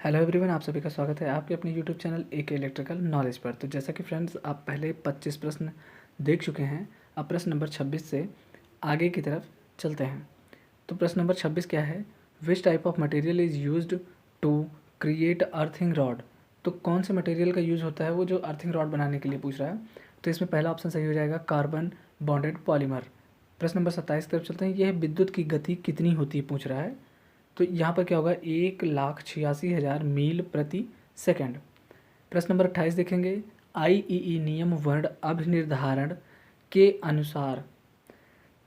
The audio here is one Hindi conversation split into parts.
हेलो एवरीवन, आप सभी का स्वागत है आपके अपने यूट्यूब चैनल एक इलेक्ट्रिकल नॉलेज पर। तो जैसा कि फ्रेंड्स, आप पहले 25 प्रश्न देख चुके हैं। अब प्रश्न नंबर 26 से आगे की तरफ चलते हैं। तो प्रश्न नंबर 26 क्या है? Which type of material is used to create earthing rod. तो कौन से मटेरियल का यूज़ होता है वो जो अर्थिंग रॉड बनाने के लिए पूछ रहा है। तो इसमें पहला ऑप्शन सही हो जाएगा, कार्बन बॉन्डेड पॉलीमर। प्रश्न नंबर 27 की तरफ चलते हैं। यह विद्युत की गति कितनी होती है पूछ रहा है। तो यहाँ पर क्या होगा, 1,86,000 मील प्रति सेकंड। प्रश्न नंबर 28 देखेंगे। आईईई नियम वर्ण अभिनिर्धारण के अनुसार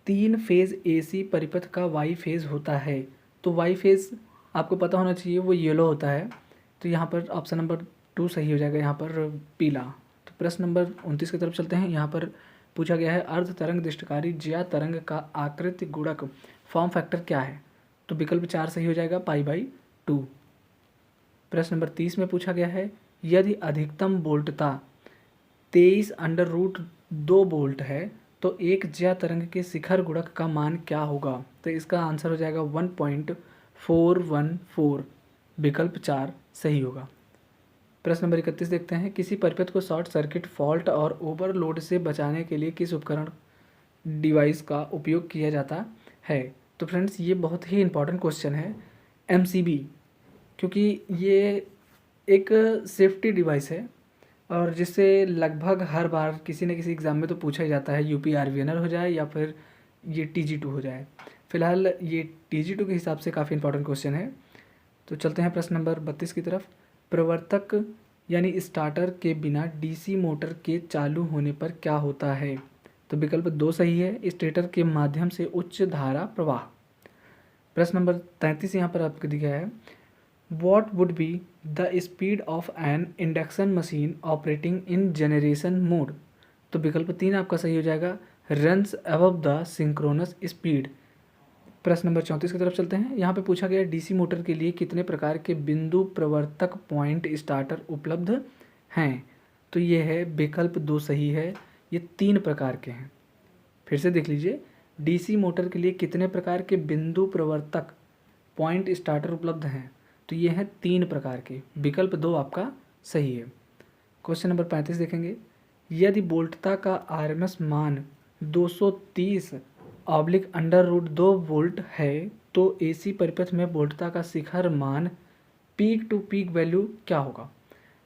3 फेज एसी परिपथ का वाई फेज होता है। तो वाई फेज आपको पता होना चाहिए, वो येलो होता है। तो यहाँ पर ऑप्शन नंबर 2 सही हो जाएगा, यहाँ पर पीला। तो प्रश्न नंबर 29 की तरफ चलते हैं। यहाँ पर पूछा गया है, अर्ध तरंग दृष्टिकारी ज्या तरंग का आकृति गुणक फॉर्म फैक्टर क्या है। तो विकल्प 4 सही हो जाएगा, π/2। प्रश्न नंबर 30 में पूछा गया है, यदि अधिकतम वोल्टता 23√2 वोल्ट है तो एक ज्या तरंग के शिखर गुणक का मान क्या होगा। तो इसका आंसर हो जाएगा 1.414। विकल्प 4 सही होगा। प्रश्न नंबर 31 देखते हैं। किसी परिपथ को शॉर्ट सर्किट, फॉल्ट और ओवरलोड से बचाने के लिए किस उपकरण डिवाइस का उपयोग किया जाता है। तो फ्रेंड्स, ये बहुत ही इंपॉर्टेंट क्वेश्चन है, एमसीबी, क्योंकि ये एक सेफ्टी डिवाइस है और जिससे लगभग हर बार किसी न किसी एग्ज़ाम में तो पूछा ही जाता है। यूपी आरवीएनर हो जाए या फिर ये टीजी2 हो जाए। फिलहाल ये टीजी2 के हिसाब से काफ़ी इंपॉर्टेंट क्वेश्चन है। तो चलते हैं प्रश्न नंबर 32 की तरफ। प्रवर्तक यानी स्टार्टर के बिना डीसी मोटर के चालू होने पर क्या होता है। तो विकल्प 2 सही है, स्टेटर के माध्यम से उच्च धारा प्रवाह। प्रश्न नंबर 33 यहाँ पर आपको दिया है, what would be the speed of N induction machine operating in generation mode. तो विकल्प 3 आपका सही हो जाएगा, runs above the synchronous speed. प्रश्न नंबर 34 की तरफ चलते हैं। यहाँ पे पूछा गया, डीसी मोटर के लिए कितने प्रकार के बिंदु प्रवर्तक पॉइंट स्टार्टर उपलब्ध हैं। तो ये है विकल्प 2 सही है, ये 3 प्रकार के हैं। फिर से देख लीजिए, डीसी मोटर के लिए कितने प्रकार के बिंदु प्रवर्तक पॉइंट स्टार्टर उपलब्ध हैं। तो ये हैं 3 प्रकार के। विकल्प 2 आपका सही है। क्वेश्चन नंबर 35 देखेंगे। यदि वोल्टता का आरएमएस मान 230/√2 वोल्ट है तो एसी परिपथ में वोल्टता का शिखर मान पीक टू पीक वैल्यू क्या होगा।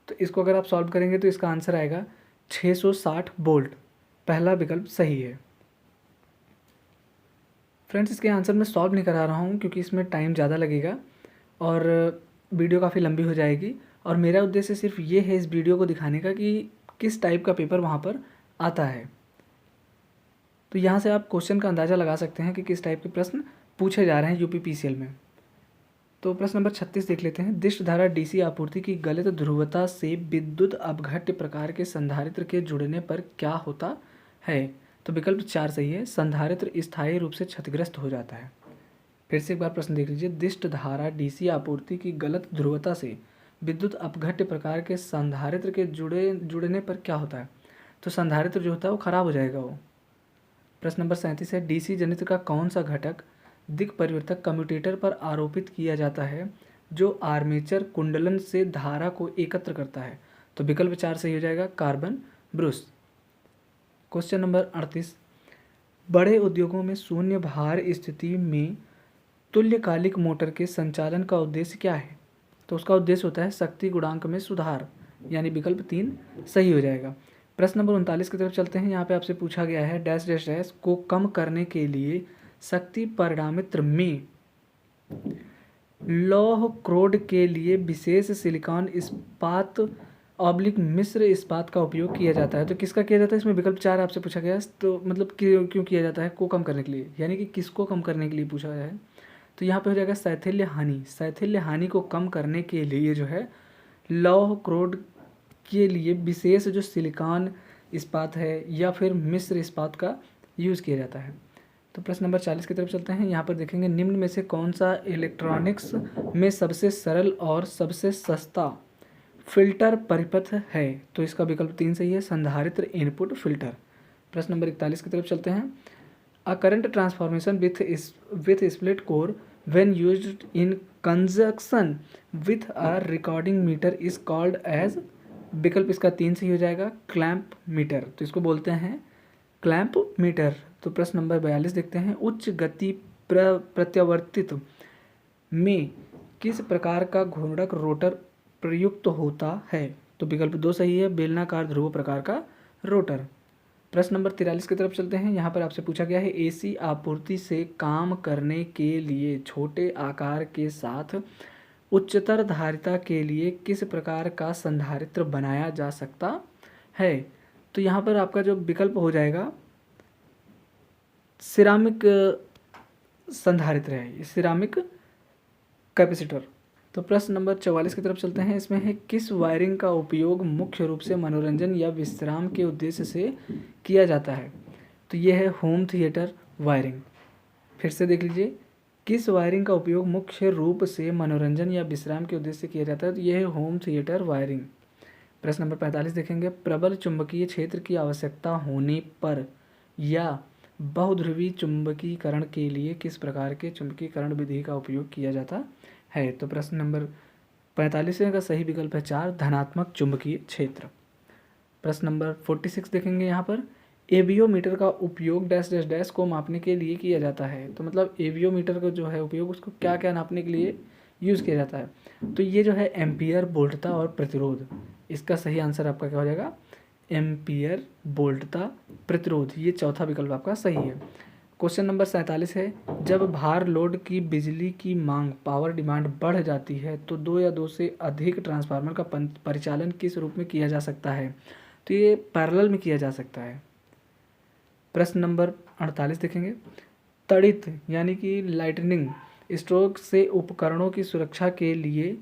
तो इसको अगर आप सॉल्व करेंगे तो इसका आंसर आएगा 660 वोल्ट। पहला विकल्प सही है। फ्रेंड्स, इसके आंसर मैं सॉल्व नहीं करा रहा हूँ क्योंकि इसमें टाइम ज़्यादा लगेगा और वीडियो काफ़ी लंबी हो जाएगी। और मेरा उद्देश्य सिर्फ ये है इस वीडियो को दिखाने का कि किस टाइप का पेपर वहाँ पर आता है। तो यहाँ से आप क्वेश्चन का अंदाज़ा लगा सकते हैं कि किस टाइप के प्रश्न पूछे जा रहे हैं यूपीपीसीएल में। तो प्रश्न नंबर 36 देख लेते हैं। दिष्ट धारा डीसी आपूर्ति की गलत ध्रुवता से विद्युत अपघट्य प्रकार के संधारित्र के जुड़ने पर क्या होता है। तो विकल्प 4 सही है, संधारित्र स्थायी रूप से क्षतिग्रस्त हो जाता है। फिर से एक बार प्रश्न देख लीजिए। दिष्ट धारा डीसी आपूर्ति की गलत ध्रुवता से विद्युत अपघट्य प्रकार के संधारित्र के जुड़ने पर क्या होता है। तो संधारित्र जो होता है वो खराब हो जाएगा वो। प्रश्न नंबर 37 है, डीसी जनित्र का कौन सा घटक दिक् परिवर्तक कम्यूटेटर पर आरोपित किया जाता है जो आर्मेचर कुंडलन से धारा को एकत्र करता है। तो विकल्प 4 सही हो जाएगा, कार्बन ब्रूस। क्वेश्चन नंबर 38, बड़े उद्योगों में शून्य भार स्थिति में तुल्यकालिक मोटर के संचालन का उद्देश्य क्या है। तो उसका उद्देश्य होता है शक्ति गुणांक में सुधार, यानी विकल्प 3 सही हो जाएगा। प्रश्न नंबर 39 की तरफ चलते हैं। यहाँ पे आपसे पूछा गया है, डैश डैश डैश को कम करने के लिए शक्ति परिणामित्र में लौह क्रोड के लिए विशेष सिलिकॉन इस्पात ऑब्लिक मिश्र इस्पात का उपयोग किया जाता है। तो किसका किया जाता है, इसमें विकल्प 4 आपसे पूछा गया है। तो मतलब क्यों किया जाता है, को कम करने के लिए, यानी कि किसको कम करने के लिए पूछा गया है। तो यहाँ पे हो जाएगा शैथिल्य हानि। शैथिल्य हानि को कम करने के लिए जो है लौह क्रोड के लिए विशेष जो सिलिकॉन इस्पात है या फिर मिश्र इस्पात का यूज़ किया जाता है। तो प्रश्न नंबर 40 की तरफ चलते हैं। यहाँ पर देखेंगे, निम्न में से कौन सा इलेक्ट्रॉनिक्स में सबसे सरल और सबसे सस्ता फिल्टर परिपथ है। तो इसका विकल्प 3 सही है, संधारित्र इनपुट फिल्टर। प्रश्न नंबर 41 की तरफ चलते हैं। A current transformation with split core when used in conjunction with a recording meter is called as, विकल्प इसका 3 सही हो जाएगा, क्लैंप मीटर। तो इसको बोलते हैं क्लैंप मीटर। तो प्रश्न नंबर 42 देखते हैं, उच्च गति प्रत्यावर्तित में किस प्रकार का घूर्णक रोटर प्रयुक्त होता है? तो विकल्प 2 सही है, बेलनाकार ध्रुव प्रकार का रोटर। प्रश्न नंबर 43 की तरफ चलते हैं। यहाँ पर आपसे पूछा गया है, एसी आपूर्ति से काम करने के लिए छोटे आकार के साथ उच्चतर धारिता के लिए किस प्रकार का संधारित्र बनाया जा सकता है? तो यहाँ पर आपका जो विकल्प हो जाएगा सिरामिक संधारित्र है, ये सिरामिक कैपेसिटर। तो प्रश्न नंबर 44 की तरफ चलते हैं। इसमें है, किस वायरिंग का उपयोग मुख्य रूप से मनोरंजन या विश्राम के उद्देश्य से किया जाता है? तो ये है होम थिएटर वायरिंग। फिर से देख लीजिए, किस वायरिंग का उपयोग मुख्य रूप से मनोरंजन या विश्राम के उद्देश्य से किया जाता है? तो यह है होम थिएटर वायरिंग। प्रश्न नंबर 45 देखेंगे, प्रबल चुंबकीय क्षेत्र की आवश्यकता होने पर या बहुध्रुवी चुंबकीकरण के लिए किस प्रकार के चुंबकीकरण विधि का उपयोग किया जाता है? तो प्रश्न नंबर 45 का सही विकल्प है 4, धनात्मक चुंबकीय क्षेत्र। प्रश्न नंबर 46 देखेंगे। यहाँ पर एवियोमीटर का उपयोग डैश डैश डैश को मापने के लिए किया जाता है। तो मतलब एवियोमीटर का जो है उपयोग, उसको क्या क्या नापने के लिए यूज़ किया जाता है? तो ये जो है एम्पियर, वोल्टता और प्रतिरोध। इसका सही आंसर आपका क्या हो जाएगा? एम्पियर, वोल्टता, प्रतिरोध। ये चौथा विकल्प आपका सही है। क्वेश्चन नंबर 47 है, जब भार लोड की बिजली की मांग, पावर डिमांड बढ़ जाती है तो 2 या 2 से अधिक ट्रांसफार्मर का परिचालन किस रूप में किया जा सकता है? तो ये पैरेलल में किया जा सकता है। प्रश्न नंबर 48 देखेंगे, तड़ित यानी कि लाइटनिंग स्ट्रोक से उपकरणों की सुरक्षा के लिए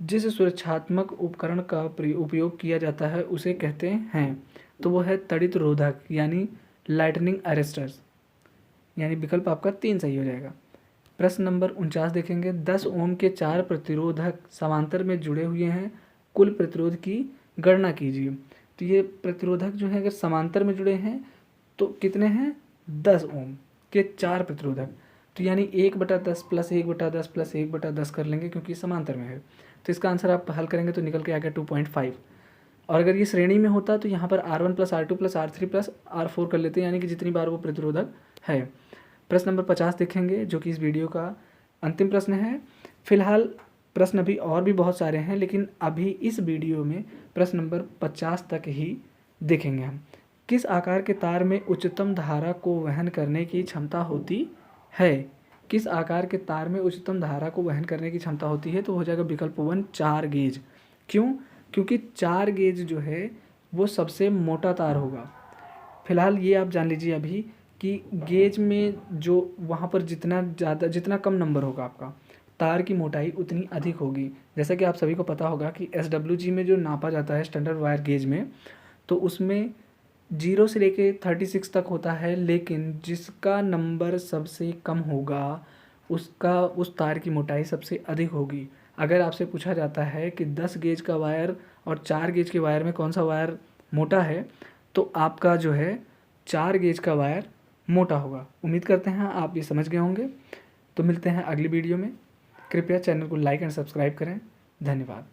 जिस सुरक्षात्मक उपकरण का उपयोग किया जाता है उसे कहते हैं? तो वो है तड़ित रोधक यानी लाइटनिंग अरेस्टर्स। यानी विकल्प आपका 3 सही हो जाएगा। प्रश्न नंबर 49 देखेंगे, 10 ओम के 4 प्रतिरोधक समांतर में जुड़े हुए हैं, कुल प्रतिरोध की गणना कीजिए। तो ये प्रतिरोधक जो है अगर समांतर में जुड़े हैं तो कितने हैं? 10 ओम के 4 प्रतिरोधक। तो यानी 1/10 + 1/10 + 1/10 कर लेंगे क्योंकि समांतर में है। तो इसका आंसर आप हल करेंगे तो निकल के आ गया 2.5। और अगर ये श्रेणी में होता तो यहाँ पर R1 + R2 + R3 + R4 कर लेते हैं, यानी कि जितनी बार वो प्रतिरोधक है। प्रश्न नंबर 50 देखेंगे, जो कि इस वीडियो का अंतिम प्रश्न है। फिलहाल प्रश्न अभी और भी बहुत सारे हैं, लेकिन अभी इस वीडियो में प्रश्न नंबर 50 तक ही देखेंगे हम। किस आकार के तार में उच्चतम धारा को वहन करने की क्षमता होती है? किस आकार के तार में उच्चतम धारा को वहन करने की क्षमता होती है? तो हो जाएगा विकल्प 1, 4 गेज। क्यों? क्योंकि 4 गेज जो है वो सबसे मोटा तार होगा। फिलहाल ये आप जान लीजिए अभी कि गेज में जो वहाँ पर जितना कम नंबर होगा आपका, तार की मोटाई उतनी अधिक होगी। जैसा कि आप सभी को पता होगा कि SWG में जो नापा जाता है स्टैंडर्ड वायर गेज में, तो उसमें 0 से लेके 36 तक होता है, लेकिन जिसका नंबर सबसे कम होगा उसका उस तार की मोटाई सबसे अधिक होगी। अगर आपसे पूछा जाता है कि 10 गेज का वायर और 4 गेज के वायर में कौन सा वायर मोटा है, तो आपका जो है 4 गेज का वायर मोटा होगा। उम्मीद करते हैं आप ये समझ गए होंगे। तो मिलते हैं अगली वीडियो में। कृपया चैनल को लाइक एंड सब्सक्राइब करें। धन्यवाद।